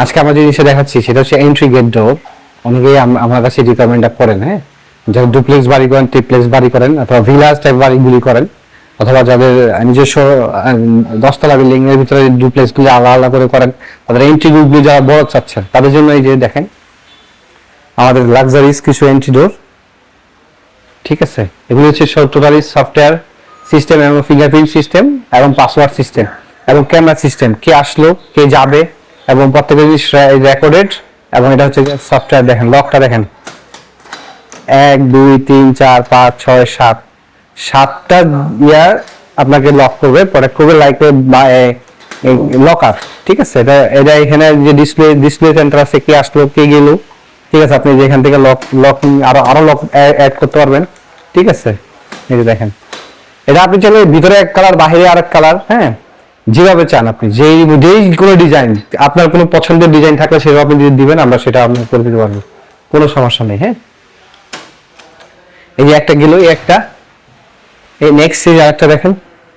আজকে আমরা যে জিনিসটা দেখাচ্ছি সেটা হচ্ছে এন্ট্রি গেট ডোর। অনেকেই আমার কাছে রিকোয়ারমেন্টটা করেন, হ্যাঁ, যারা ডুপ্লেক্স বাড়ি করেন, ট্রিপ্লেক্স বাড়ি করেন, অথবা ভিলাজ টাইপ বাড়িগুলি করেন, অথবা যাদের নিজস্ব 10 তলা বিল্ডিং এর ভিতরে ডুপ্লেক্স গুলি আলাদা আলাদা করে করেন, তাদের এন্ট্রি গুলি যারা বড় চাচ্ছেন তাদের জন্য এই যে দেখেন আমাদের লাক্সারিস কিছু এন্ট্রি ডোর। ঠিক আছে, এগুলো হচ্ছে টোটালি সফটওয়্যার সিস্টেম এবং ফিঙ্গারপ্রিন্ট সিস্টেম এবং পাসওয়ার্ড সিস্টেম এবং ক্যামেরা সিস্টেম, কে আসলো কে যাবে এবং প্রত্যেকটা জিনিস রেকর্ডেড। এবং এটা হচ্ছে সফটওয়্যার, দেখেন লকটা দেখেন 1 2 3 4 5 6 7 7টা ইয়ার আপনাকে লক করবে, প্রোটেক্ট করবে লাইক লকার। ঠিক আছে, এটা এটা এখানে যে ডিসপ্লে সেন্টার আছে, কে আসলো কে গেল। ঠিক আছে, আপনি যেখান থেকে লক লক আরো লক অ্যাড করতে পারবেন। ঠিক আছে, এই যে দেখেন এটা আপনি চাইলে ভিতরে এক কালার বাইরে আরেক কালার, হ্যাঁ, যেভাবে চান আপনি, যেই যেই কোনো ডিজাইন আপনার কোনো পছন্দের ডিজাইন থাকলে সেটা আপনি যদি দিবেন আমরা সেটা আপনি করে দিতে পারবো, কোনো সমস্যা নেই। হ্যাঁ, এই যে একটা গেল, এই একটা, এই নেক্সট এই আরেকটা দেখেন,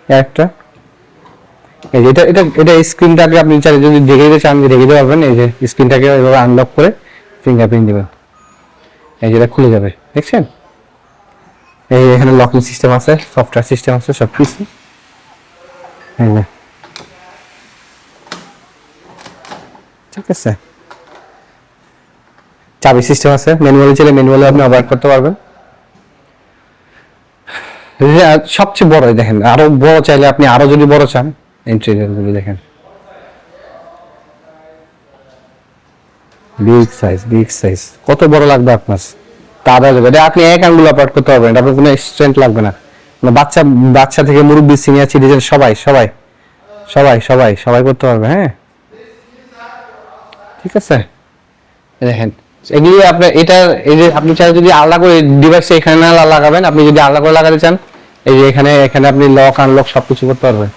একটা এই যে এটা এটা এটা স্ক্রিনটাকে আপনি চাইলে যদি ঢেকে দিতে চান ঢেকে দিতে পারবেন। এই যে স্ক্রিনটাকে এভাবে আনলক করে ফিঙ্গারপ্রিন্ট দিবেন, এই যে এটা খুলে যাবে, দেখছেন। এই এখানে লকিং সিস্টেম আছে, সফটওয়্যার সিস্টেম আছে, সব কিছু। ঠিক আছে, চাবি সিস্টেম আছে, ম্যানুয়ালি চাইলে ম্যানুয়ালি আপনি অপারেট করতে পারবেন। সবচেয়ে বড় দেখেন, আরো বড় চাইলে আপনি আরো যদি বড় চান, ইন্টেরিয়র গুলো দেখেন, বিগ সাইজ কত বড় লাগবে আপনার, তা দেওয়া যাবে। এটা আপনি এক আঙ্গুল অপারেট করতে পারবেন, আপনার কোনো স্ট্রেন্থ লাগবে না। বাচ্চা বাচ্চা থেকে মুরব্বী সিনিয়র সিটিজেন সবাই সবাই সবাই সবাই সবাই করতে পারবে। হ্যাঁ, ঠিক আছে, দেখেন এগুলি আপনার এটা, এই যে আপনি চাই যদি আলাদা করে ডিভাইসটা এখানে না লাগাবেন, আপনি যদি আলাদা করে লাগাতে চান এই যে এখানে এখানে আপনি লক আনলক সবকিছু করতে পারবেন।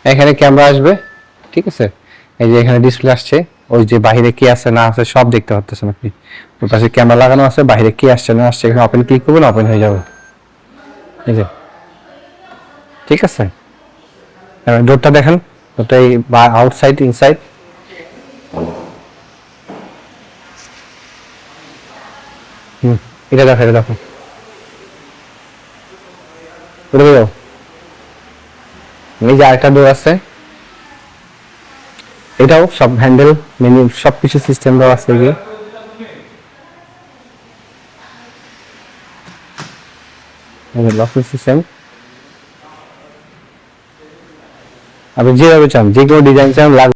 এখানে ক্যামেরা আসবে, ঠিক আছে, এই যে এখানে ডিসপ্লে আসছে, ওই যে বাইরে কি আছে না আছে সব দেখতে পাচ্ছেন আপনি। ওর পাশে ক্যামেরা লাগানো আছে, বাইরে কি আসছে না আসছে এখানে ওপেন ক্লিক করবেন, ওপেন হয়ে যাবে। এই যে, ঠিক আছে, এবার ডোরটা দেখেন, ডোরটা এই আউটসাইড ইনসাইড। এটা দেখো, এটা দেখো, এটা দেখো, এই যে আরেকটা ডোর আছে, এটাও সব হ্যান্ডেল মেনু সবকিছু সিস্টেম দেওয়া আছে। লকিং সিস্টেম আপনি যেভাবে চান, যে কোনো ডিজাইন চান